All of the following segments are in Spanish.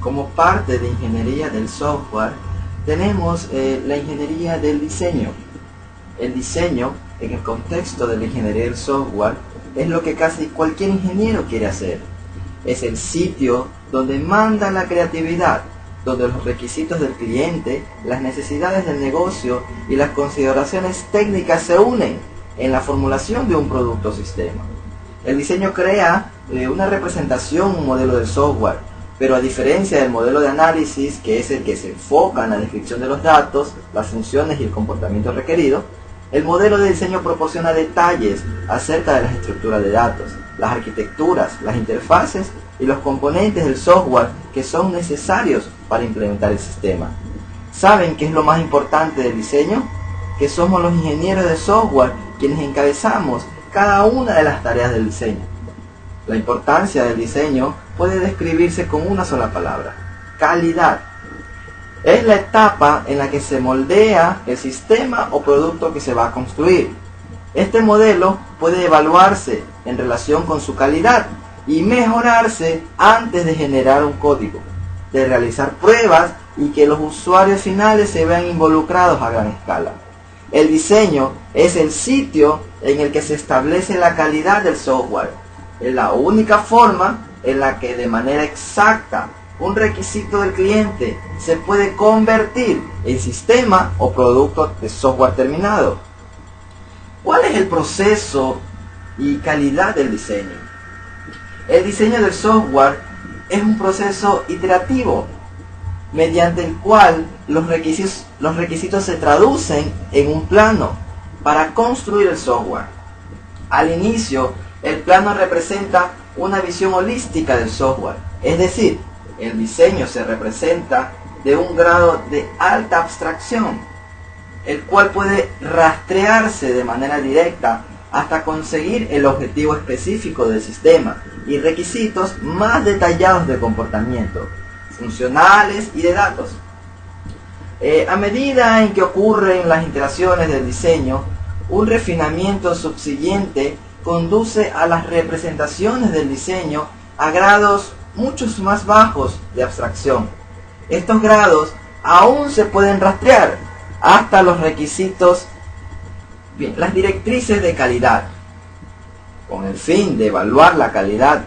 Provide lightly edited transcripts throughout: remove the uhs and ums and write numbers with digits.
Como parte de ingeniería del software, tenemos la ingeniería del diseño. El diseño, en el contexto de la ingeniería del software, es lo que casi cualquier ingeniero quiere hacer. Es el sitio donde manda la creatividad, donde los requisitos del cliente, las necesidades del negocio y las consideraciones técnicas se unen en la formulación de un producto o sistema. El diseño crea una representación, un modelo de software, pero a diferencia del modelo de análisis, que es el que se enfoca en la descripción de los datos, las funciones y el comportamiento requerido, el modelo de diseño proporciona detalles acerca de las estructuras de datos, las arquitecturas, las interfaces y los componentes del software que son necesarios para implementar el sistema. ¿Saben qué es lo más importante del diseño? Que somos los ingenieros de software quienes encabezamos cada una de las tareas del diseño. La importancia del diseño puede describirse con una sola palabra: calidad. Es la etapa en la que se moldea el sistema o producto que se va a construir. Este modelo puede evaluarse en relación con su calidad y mejorarse antes de generar un código, de realizar pruebas y que los usuarios finales se vean involucrados a gran escala. El diseño es el sitio en el que se establece la calidad del software. Es la única forma en la que de manera exacta un requisito del cliente se puede convertir en sistema o producto de software terminado. ¿Cuál es el proceso y calidad del diseño? El diseño del software es un proceso iterativo mediante el cual los requisitos se traducen en un plano para construir el software. Al inicio, el plano representa una visión holística del software, es decir, el diseño se representa de un grado de alta abstracción, el cual puede rastrearse de manera directa hasta conseguir el objetivo específico del sistema y requisitos más detallados de comportamiento, funcionales y de datos. A medida en que ocurren las iteraciones del diseño, un refinamiento subsiguiente conduce a las representaciones del diseño a grados muchos más bajos de abstracción. Estos grados aún se pueden rastrear hasta los requisitos. Bien, las directrices de calidad. Con el fin de evaluar la calidad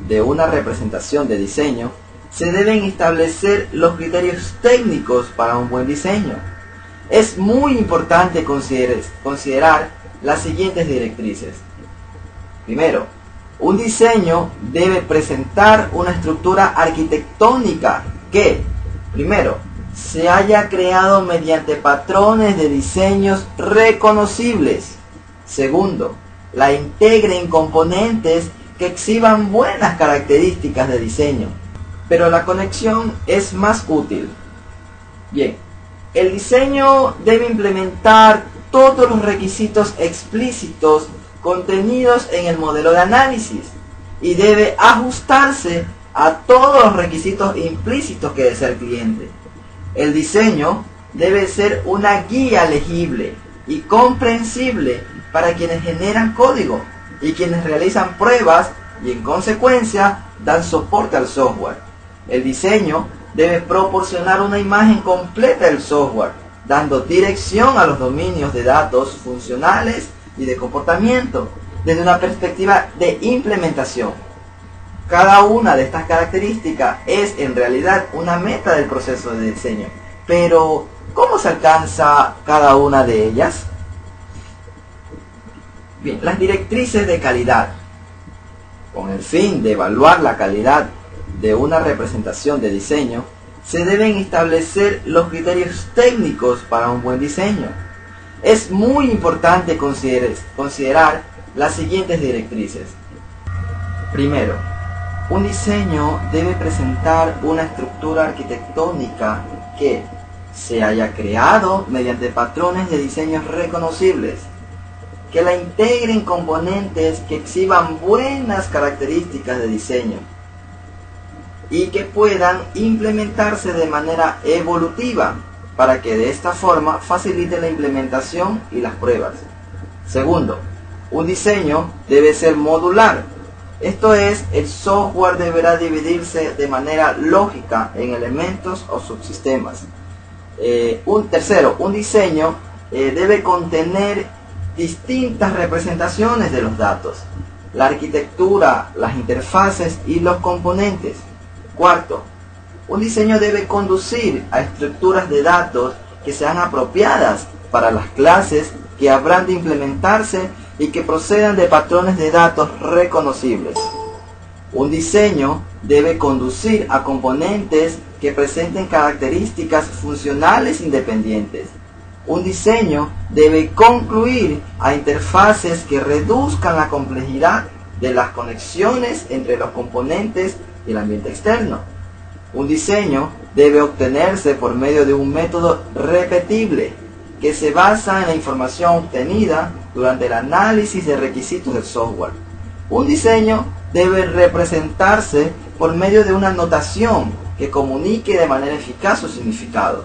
de una representación de diseño, se deben establecer los criterios técnicos para un buen diseño. Es muy importante considerar las siguientes directrices. Primero, un diseño debe presentar una estructura arquitectónica que, primero, se haya creado mediante patrones de diseños reconocibles. Segundo, la integre en componentes que exhiban buenas características de diseño. Pero la conexión es más útil. Bien, el diseño debe implementar todos los requisitos explícitos contenidos en el modelo de análisis y debe ajustarse a todos los requisitos implícitos que desea el cliente. El diseño debe ser una guía legible y comprensible para quienes generan código y quienes realizan pruebas y en consecuencia dan soporte al software. El diseño debe proporcionar una imagen completa del software, dando dirección a los dominios de datos funcionales y de comportamiento desde una perspectiva de implementación. Cada una de estas características es en realidad una meta del proceso de diseño. Pero, ¿cómo se alcanza cada una de ellas? Bien, las directrices de calidad. Con el fin de evaluar la calidad de una representación de diseño, se deben establecer los criterios técnicos para un buen diseño. Es muy importante considerar las siguientes directrices. Primero, un diseño debe presentar una estructura arquitectónica que se haya creado mediante patrones de diseños reconocibles, que la integren componentes que exhiban buenas características de diseño y que puedan implementarse de manera evolutiva para que de esta forma facilite la implementación y las pruebas. Segundo, un diseño debe ser modular, Esto es, el software deberá dividirse de manera lógica en elementos o subsistemas. Un diseño debe contener distintas representaciones de los datos, la arquitectura, las interfaces y los componentes. Cuarto, un diseño debe conducir a estructuras de datos que sean apropiadas para las clases que habrán de implementarse y que procedan de patrones de datos reconocibles. Un diseño debe conducir a componentes que presenten características funcionales independientes. Un diseño debe concluir a interfaces que reduzcan la complejidad de las conexiones entre los componentes y el ambiente externo. Un diseño debe obtenerse por medio de un método repetible que se basa en la información obtenida durante el análisis de requisitos del software. Un diseño debe representarse por medio de una notación que comunique de manera eficaz su significado.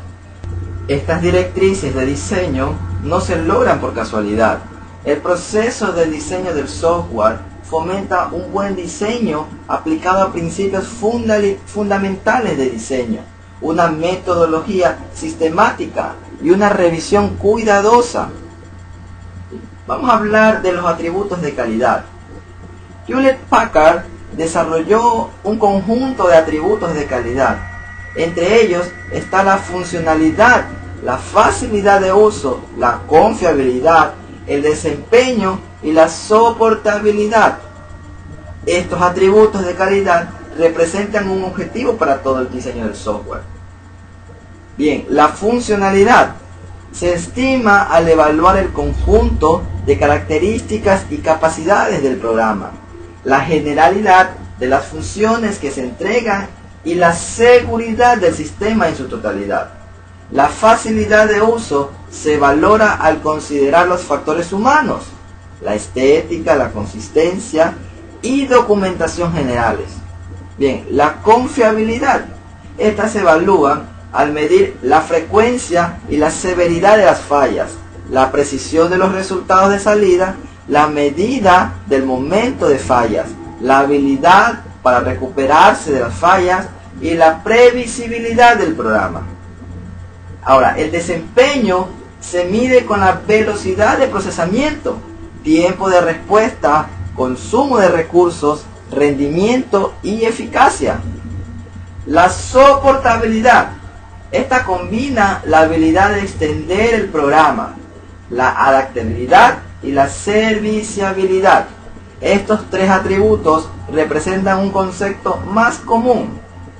Estas directrices de diseño no se logran por casualidad. El proceso de diseño del software fomenta un buen diseño aplicado a principios fundamentales de diseño, una metodología sistemática y una revisión cuidadosa. Vamos a hablar de los atributos de calidad. Hewlett-Packard desarrolló un conjunto de atributos de calidad. Entre ellos está la funcionalidad, la facilidad de uso, la confiabilidad, el desempeño y la soportabilidad. Estos atributos de calidad representan un objetivo para todo el diseño del software. Bien, la funcionalidad se estima al evaluar el conjunto de características y capacidades del programa, la generalidad de las funciones que se entregan y la seguridad del sistema en su totalidad. La facilidad de uso se valora al considerar los factores humanos, la estética, la consistencia y documentación generales. Bien, la confiabilidad. Estas se evalúan al medir la frecuencia y la severidad de las fallas, la precisión de los resultados de salida, la medida del momento de fallas, la habilidad para recuperarse de las fallas y la previsibilidad del programa. Ahora, el desempeño se mide con la velocidad de procesamiento, tiempo de respuesta, consumo de recursos, rendimiento y eficacia. La soportabilidad. Esta combina la habilidad de extender el programa, la adaptabilidad y la serviciabilidad. Estos tres atributos representan un concepto más común: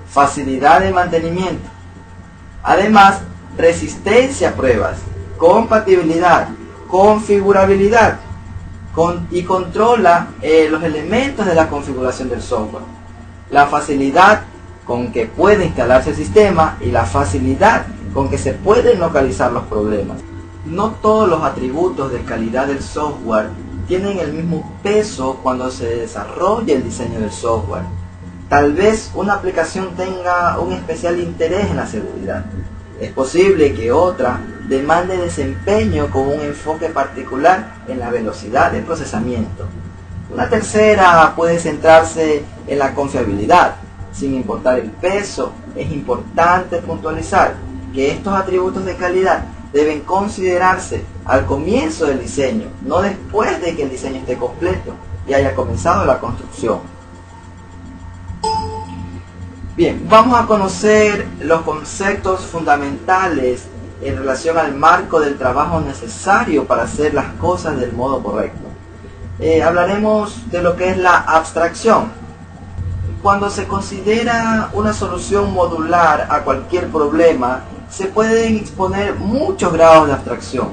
facilidad de mantenimiento. Además, resistencia a pruebas, compatibilidad, configurabilidad y controla los elementos de la configuración del software. La facilidad con que puede instalarse el sistema y la facilidad con que se pueden localizar los problemas. No todos los atributos de calidad del software tienen el mismo peso cuando se desarrolla el diseño del software. Tal vez una aplicación tenga un especial interés en la seguridad. Es posible que otra demande desempeño con un enfoque particular en la velocidad de procesamiento. Una tercera puede centrarse en la confiabilidad. Sin importar el peso, es importante puntualizar que estos atributos de calidad deben considerarse al comienzo del diseño, no después de que el diseño esté completo y haya comenzado la construcción. Bien, vamos a conocer los conceptos fundamentales en relación al marco del trabajo necesario para hacer las cosas del modo correcto. Hablaremos de lo que es la abstracción. Cuando se considera una solución modular a cualquier problema, se pueden exponer muchos grados de abstracción.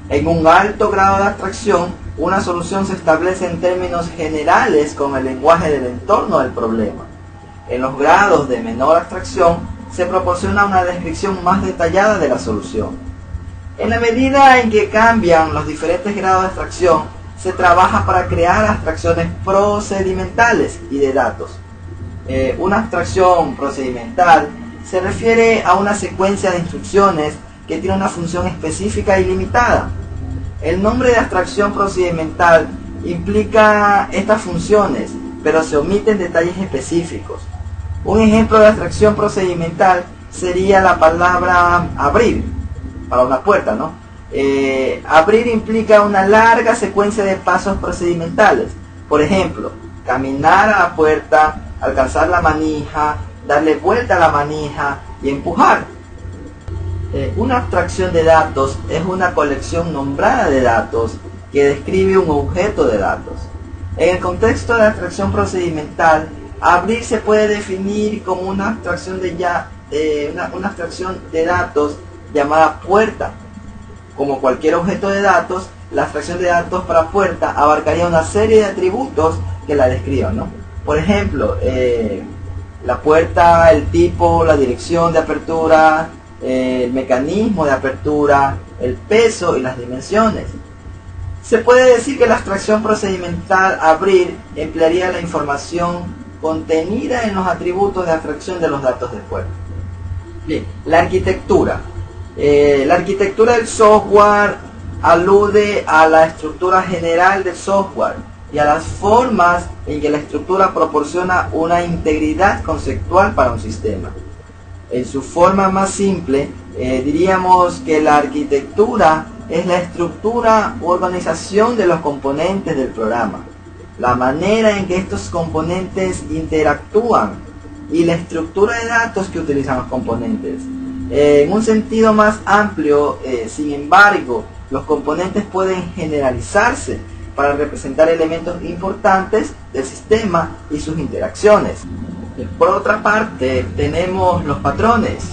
En un alto grado de abstracción, una solución se establece en términos generales con el lenguaje del entorno del problema. En los grados de menor abstracción, se proporciona una descripción más detallada de la solución. En la medida en que cambian los diferentes grados de abstracción, se trabaja para crear abstracciones procedimentales y de datos. Una abstracción procedimental se refiere a una secuencia de instrucciones que tiene una función específica y limitada. El nombre de abstracción procedimental implica estas funciones pero se omiten detalles específicos. Un ejemplo de abstracción procedimental sería la palabra abrir, para una puerta, ¿no? Abrir implica una larga secuencia de pasos procedimentales. Por ejemplo, caminar a la puerta, alcanzar la manija, darle vuelta a la manija y empujar. Una abstracción de datos es una colección nombrada de datos que describe un objeto de datos. En el contexto de la abstracción procedimental, abrir se puede definir como una abstracción una abstracción de datos llamada puerta. Como cualquier objeto de datos, la abstracción de datos para puerta abarcaría una serie de atributos que la describan, ¿no? Por ejemplo, la puerta, el tipo, la dirección de apertura, el mecanismo de apertura, el peso y las dimensiones. Se puede decir que la abstracción procedimental abrir emplearía la información contenida en los atributos de abstracción de los datos de puerta. Bien, la arquitectura. La arquitectura del software alude a la estructura general del software y a las formas en que la estructura proporciona una integridad conceptual para un sistema. En su forma más simple, diríamos que la arquitectura es la estructura u organización de los componentes del programa, la manera en que estos componentes interactúan y la estructura de datos que utilizan los componentes. En un sentido más amplio, sin embargo, los componentes pueden generalizarse para representar elementos importantes del sistema y sus interacciones. Por otra parte, tenemos los patrones.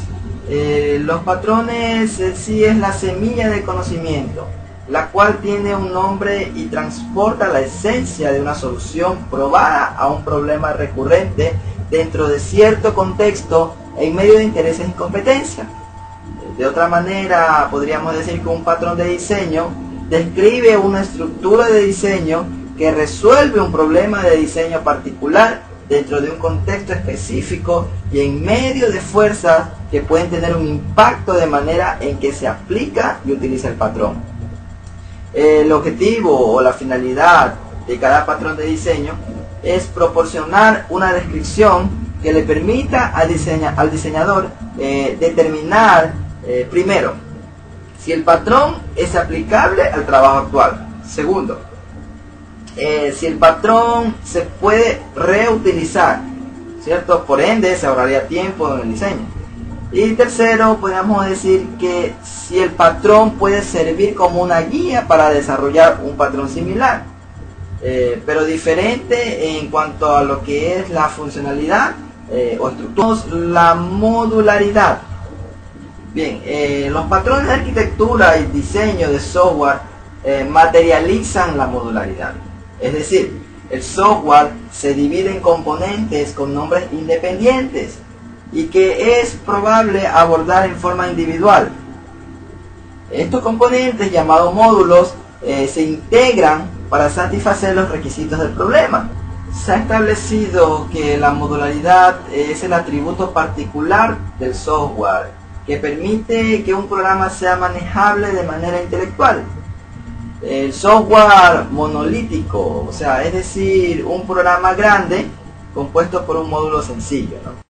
Los patrones en sí es la semilla del conocimiento, la cual tiene un nombre y transporta la esencia de una solución probada a un problema recurrente dentro de cierto contexto en medio de intereses y competencia. De otra manera, podríamos decir que un patrón de diseño describe una estructura de diseño que resuelve un problema de diseño particular dentro de un contexto específico y en medio de fuerzas que pueden tener un impacto de manera en que se aplica y utiliza el patrón. El objetivo o la finalidad de cada patrón de diseño es proporcionar una descripción que le permita al diseñador determinar, primero, si el patrón es aplicable al trabajo actual. Segundo, si el patrón se puede reutilizar, ¿cierto? Por ende, se ahorraría tiempo en el diseño. Y tercero, podríamos decir que si el patrón puede servir como una guía para desarrollar un patrón similar, pero diferente en cuanto a lo que es la funcionalidad o estructuras, la modularidad. Bien, los patrones de arquitectura y diseño de software materializan la modularidad. Es decir, el software se divide en componentes con nombres independientes y que es probable abordar en forma individual. Estos componentes, llamados módulos, se integran para satisfacer los requisitos del problema. Se ha establecido que la modularidad es el atributo particular del software que permite que un programa sea manejable de manera intelectual. El software monolítico, o sea, es decir, un programa grande compuesto por un módulo sencillo, ¿no?